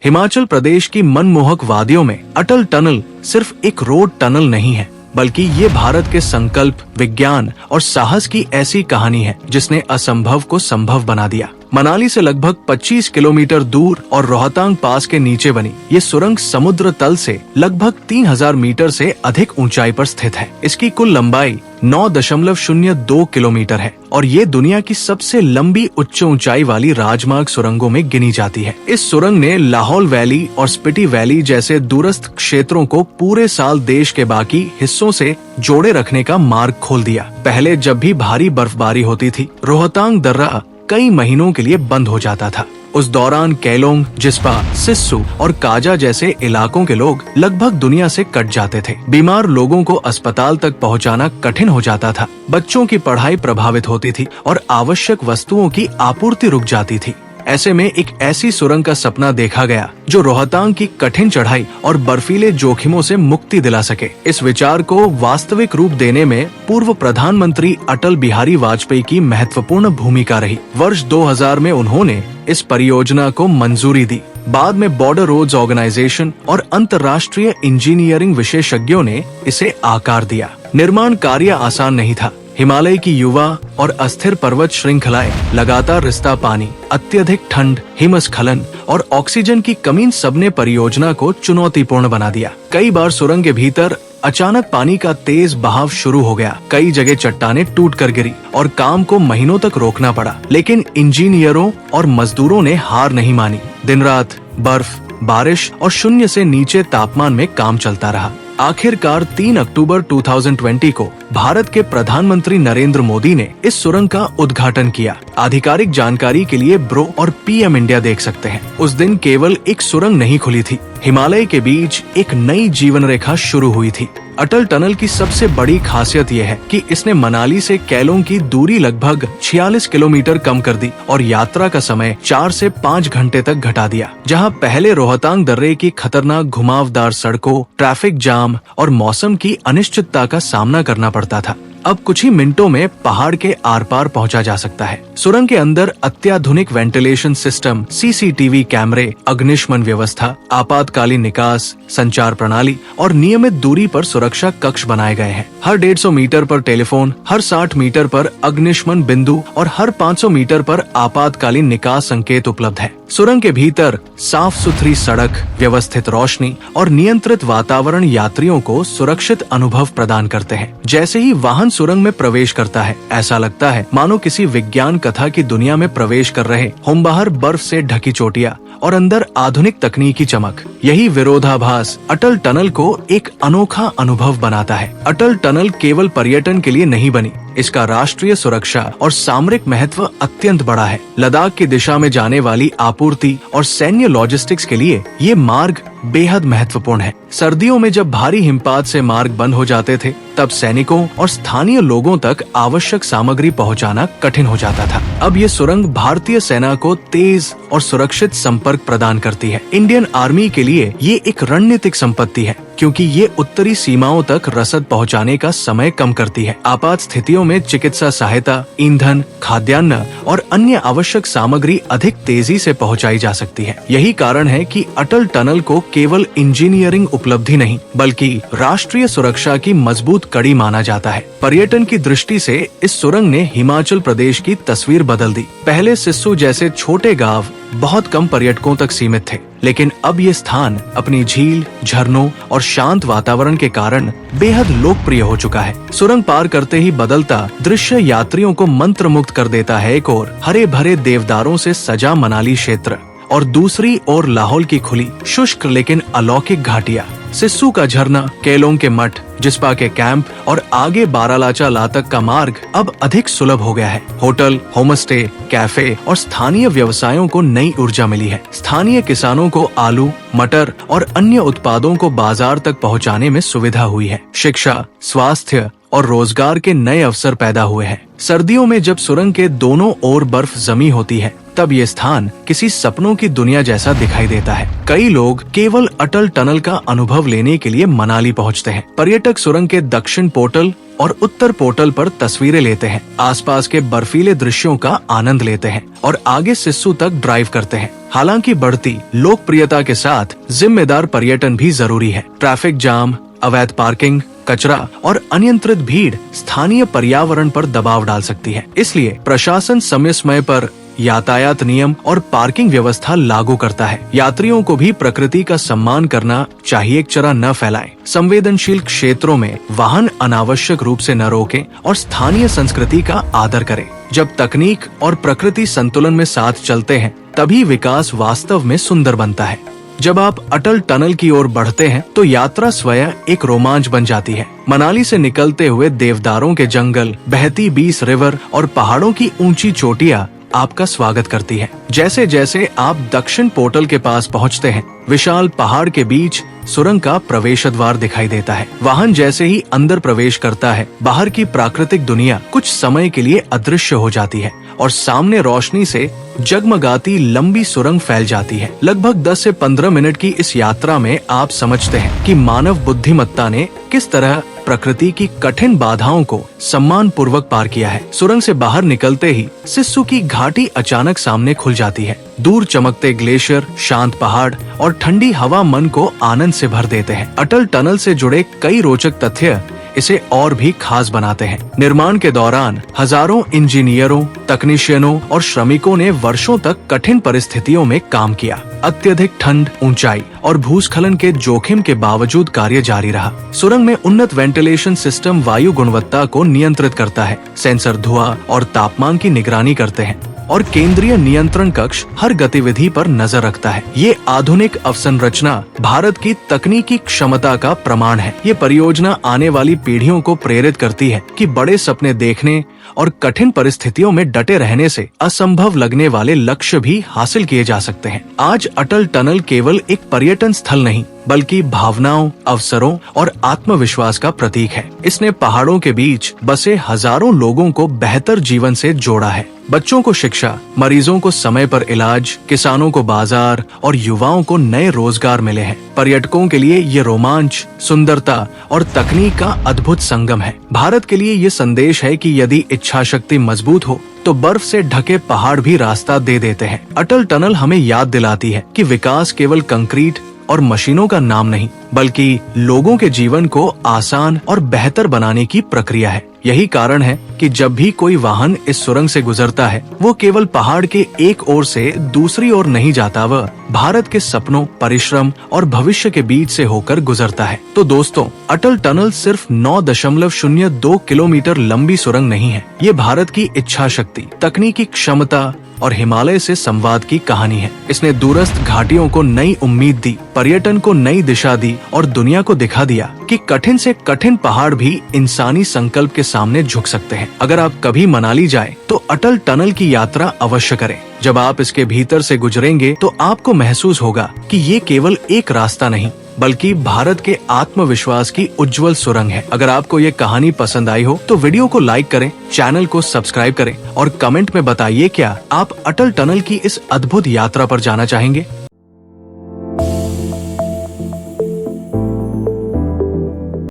हिमाचल प्रदेश की मनमोहक वादियों में अटल टनल सिर्फ एक रोड टनल नहीं है, बल्कि ये भारत के संकल्प, विज्ञान और साहस की ऐसी कहानी है जिसने असंभव को संभव बना दिया। मनाली से लगभग 25 किलोमीटर दूर और रोहतांग पास के नीचे बनी ये सुरंग समुद्र तल से लगभग 3000 मीटर से अधिक ऊंचाई पर स्थित है। इसकी कुल लंबाई 9.02 किलोमीटर है और ये दुनिया की सबसे लंबी उच्च ऊंचाई वाली राजमार्ग सुरंगों में गिनी जाती है। इस सुरंग ने लाहौल वैली और स्पीति वैली जैसे दूरस्थ क्षेत्रों को पूरे साल देश के बाकी हिस्सों से जोड़े रखने का मार्ग खोल दिया। पहले जब भी भारी बर्फबारी होती थी, रोहतांग दर्रा कई महीनों के लिए बंद हो जाता था। उस दौरान केलोंग, जिस्पा, सिस्सू और काजा जैसे इलाकों के लोग लगभग दुनिया से कट जाते थे। बीमार लोगों को अस्पताल तक पहुंचाना कठिन हो जाता था। बच्चों की पढ़ाई प्रभावित होती थी और आवश्यक वस्तुओं की आपूर्ति रुक जाती थी। ऐसे में एक ऐसी सुरंग का सपना देखा गया जो रोहतांग की कठिन चढ़ाई और बर्फीले जोखिमों से मुक्ति दिला सके। इस विचार को वास्तविक रूप देने में पूर्व प्रधानमंत्री अटल बिहारी वाजपेयी की महत्वपूर्ण भूमिका रही। वर्ष 2000 में उन्होंने इस परियोजना को मंजूरी दी। बाद में बॉर्डर रोड्स ऑर्गेनाइजेशन और अंतर्राष्ट्रीय इंजीनियरिंग विशेषज्ञों ने इसे आकार दिया। निर्माण कार्य आसान नहीं था। हिमालय की युवा और अस्थिर पर्वत श्रृंखलाएं, लगातार रिसता पानी, अत्यधिक ठंड, हिमस्खलन और ऑक्सीजन की कमी सबने परियोजना को चुनौतीपूर्ण बना दिया। कई बार सुरंग के भीतर अचानक पानी का तेज बहाव शुरू हो गया। कई जगह चट्टानें टूट कर गिरी और काम को महीनों तक रोकना पड़ा। लेकिन इंजीनियरों और मजदूरों ने हार नहीं मानी। दिन रात बर्फ, बारिश और शून्य से नीचे तापमान में काम चलता रहा। आखिरकार 3 अक्टूबर 2020 को भारत के प्रधानमंत्री नरेंद्र मोदी ने इस सुरंग का उद्घाटन किया। आधिकारिक जानकारी के लिए ब्रो और पीएम इंडिया देख सकते हैं। उस दिन केवल एक सुरंग नहीं खुली थी, हिमालय के बीच एक नई जीवन रेखा शुरू हुई थी। अटल टनल की सबसे बड़ी खासियत यह है कि इसने मनाली से केलोंग की दूरी लगभग 46 किलोमीटर कम कर दी और यात्रा का समय 4 से 5 घंटे तक घटा दिया। जहां पहले रोहतांग दर्रे की खतरनाक घुमावदार सड़कों, ट्रैफिक जाम और मौसम की अनिश्चितता का सामना करना पड़ता था, अब कुछ ही मिनटों में पहाड़ के आर पार पहुंचा जा सकता है। सुरंग के अंदर अत्याधुनिक वेंटिलेशन सिस्टम, सीसीटीवी कैमरे, अग्निशमन व्यवस्था, आपातकालीन निकास, संचार प्रणाली और नियमित दूरी पर सुरक्षा कक्ष बनाए गए हैं। हर 150 मीटर पर टेलीफोन, हर 60 मीटर पर अग्निशमन बिंदु और हर 500 मीटर पर आपातकालीन निकास संकेत उपलब्ध है। सुरंग के भीतर साफ सुथरी सड़क, व्यवस्थित रोशनी और नियंत्रित वातावरण यात्रियों को सुरक्षित अनुभव प्रदान करते हैं। जैसे ही वाहन सुरंग में प्रवेश करता है, ऐसा लगता है मानो किसी विज्ञान कथा की दुनिया में प्रवेश कर रहे हों। बाहर बर्फ से ढकी चोटियां और अंदर आधुनिक तकनीकी चमक। यही विरोधाभास अटल टनल को एक अनोखा अनुभव बनाता है। अटल टनल केवल पर्यटन के लिए नहीं बनी, इसका राष्ट्रीय सुरक्षा और सामरिक महत्व अत्यंत बड़ा है। लद्दाख की दिशा में जाने वाली आपूर्ति और सैन्य लॉजिस्टिक्स के लिए ये मार्ग बेहद महत्वपूर्ण है। सर्दियों में जब भारी हिमपात से मार्ग बंद हो जाते थे, तब सैनिकों और स्थानीय लोगों तक आवश्यक सामग्री पहुंचाना कठिन हो जाता था। अब ये सुरंग भारतीय सेना को तेज और सुरक्षित संपर्क प्रदान करती है। इंडियन आर्मी के लिए ये एक रणनीतिक संपत्ति है, क्योंकि ये उत्तरी सीमाओं तक रसद पहुंचाने का समय कम करती है। आपात स्थितियों में चिकित्सा सहायता, ईंधन, खाद्यान्न और अन्य आवश्यक सामग्री अधिक तेजी से पहुंचाई जा सकती है। यही कारण है कि अटल टनल को केवल इंजीनियरिंग उपलब्धि नहीं, बल्कि राष्ट्रीय सुरक्षा की मजबूत कड़ी माना जाता है। पर्यटन की दृष्टि से इस सुरंग ने हिमाचल प्रदेश की तस्वीर बदल दी। पहले सिस्सू जैसे छोटे गांव बहुत कम पर्यटकों तक सीमित थे, लेकिन अब ये स्थान अपनी झील, झरनों और शांत वातावरण के कारण बेहद लोकप्रिय हो चुका है। सुरंग पार करते ही बदलता दृश्य यात्रियों को मंत्रमुग्ध कर देता है। एक ओर हरे भरे देवदारों से सजा मनाली क्षेत्र और दूसरी ओर लाहौल की खुली, शुष्क लेकिन अलौकिक घाटियां। सिस्सू का झरना, केलोंग के मठ, जिस्पा के कैंप और आगे बारालाचा लातक का मार्ग अब अधिक सुलभ हो गया है। होटल, होमस्टे, कैफे और स्थानीय व्यवसायों को नई ऊर्जा मिली है। स्थानीय किसानों को आलू, मटर और अन्य उत्पादों को बाजार तक पहुंचाने में सुविधा हुई है। शिक्षा, स्वास्थ्य और रोजगार के नए अवसर पैदा हुए हैं। सर्दियों में जब सुरंग के दोनों ओर बर्फ जमी होती है, तब ये स्थान किसी सपनों की दुनिया जैसा दिखाई देता है। कई लोग केवल अटल टनल का अनुभव लेने के लिए मनाली पहुंचते हैं। पर्यटक सुरंग के दक्षिण पोर्टल और उत्तर पोर्टल पर तस्वीरें लेते हैं, आसपास के बर्फीले दृश्यों का आनंद लेते हैं और आगे सिस्सू तक ड्राइव करते हैं। हालांकि बढ़ती लोकप्रियता के साथ जिम्मेदार पर्यटन भी जरूरी है। ट्रैफिक जाम, अवैध पार्किंग, कचरा और अनियंत्रित भीड़ स्थानीय पर्यावरण पर दबाव डाल सकती है। इसलिए प्रशासन समय समय पर यातायात नियम और पार्किंग व्यवस्था लागू करता है। यात्रियों को भी प्रकृति का सम्मान करना चाहिए, कचरा न फैलाएं। संवेदनशील क्षेत्रों में वाहन अनावश्यक रूप से न रोकें और स्थानीय संस्कृति का आदर करें। जब तकनीक और प्रकृति संतुलन में साथ चलते हैं, तभी विकास वास्तव में सुंदर बनता है। जब आप अटल टनल की ओर बढ़ते हैं तो यात्रा स्वयं एक रोमांच बन जाती है। मनाली से निकलते हुए देवदारों के जंगल, बहती बीस रिवर और पहाड़ों की ऊंची चोटियां आपका स्वागत करती है। जैसे जैसे आप दक्षिण पोर्टल के पास पहुंचते हैं, विशाल पहाड़ के बीच सुरंग का प्रवेश द्वार दिखाई देता है। वाहन जैसे ही अंदर प्रवेश करता है, बाहर की प्राकृतिक दुनिया कुछ समय के लिए अदृश्य हो जाती है और सामने रोशनी से जगमगाती लंबी सुरंग फैल जाती है। लगभग 10 से 15 मिनट की इस यात्रा में आप समझते हैं कि मानव बुद्धिमत्ता ने किस तरह प्रकृति की कठिन बाधाओं को सम्मान पूर्वक पार किया है। सुरंग से बाहर निकलते ही सिस्सू की घाटी अचानक सामने खुल जाती है। दूर चमकते ग्लेशियर, शांत पहाड़ और ठंडी हवा मन को आनंद से भर देते हैं। अटल टनल से जुड़े कई रोचक तथ्य इसे और भी खास बनाते हैं। निर्माण के दौरान हजारों इंजीनियरों, तकनीशियनों और श्रमिकों ने वर्षों तक कठिन परिस्थितियों में काम किया। अत्यधिक ठंड, ऊंचाई और भूस्खलन के जोखिम के बावजूद कार्य जारी रहा। सुरंग में उन्नत वेंटिलेशन सिस्टम वायु गुणवत्ता को नियंत्रित करता है। सेंसर धुआं और तापमान की निगरानी करते हैं और केंद्रीय नियंत्रण कक्ष हर गतिविधि पर नजर रखता है। ये आधुनिक अवसंरचना भारत की तकनीकी क्षमता का प्रमाण है। ये परियोजना आने वाली पीढ़ियों को प्रेरित करती है कि बड़े सपने देखने और कठिन परिस्थितियों में डटे रहने से असंभव लगने वाले लक्ष्य भी हासिल किए जा सकते हैं। आज अटल टनल केवल एक पर्यटन स्थल नहीं, बल्कि भावनाओं, अवसरों और आत्मविश्वास का प्रतीक है। इसने पहाड़ों के बीच बसे हजारों लोगों को बेहतर जीवन से जोड़ा है। बच्चों को शिक्षा, मरीजों को समय पर इलाज, किसानों को बाजार और युवाओं को नए रोजगार मिले हैं। पर्यटकों के लिए ये रोमांच, सुंदरता और तकनीक का अद्भुत संगम है। भारत के लिए ये संदेश है कि यदि इच्छा शक्ति मजबूत हो तो बर्फ से ढके पहाड़ भी रास्ता दे देते हैं। अटल टनल हमें याद दिलाती है कि विकास केवल कंक्रीट और मशीनों का नाम नहीं, बल्कि लोगों के जीवन को आसान और बेहतर बनाने की प्रक्रिया है। यही कारण है कि जब भी कोई वाहन इस सुरंग से गुजरता है, वो केवल पहाड़ के एक ओर से दूसरी ओर नहीं जाता, वह भारत के सपनों, परिश्रम और भविष्य के बीच से होकर गुजरता है। तो दोस्तों, अटल टनल सिर्फ 9.02 किलोमीटर लंबी सुरंग नहीं है। ये भारत की इच्छा शक्ति, तकनीकी क्षमता और हिमालय से संवाद की कहानी है। इसने दूरस्थ घाटियों को नई उम्मीद दी, पर्यटन को नई दिशा दी और दुनिया को दिखा दिया कि कठिन से कठिन पहाड़ भी इंसानी संकल्प के सामने झुक सकते हैं। अगर आप कभी मनाली जाएं, तो अटल टनल की यात्रा अवश्य करें। जब आप इसके भीतर से गुजरेंगे तो आपको महसूस होगा कि ये केवल एक रास्ता नहीं, बल्कि भारत के आत्मविश्वास की उज्जवल सुरंग है। अगर आपको ये कहानी पसंद आई हो तो वीडियो को लाइक करें, चैनल को सब्सक्राइब करें और कमेंट में बताइए क्या आप अटल टनल की इस अद्भुत यात्रा पर जाना चाहेंगे।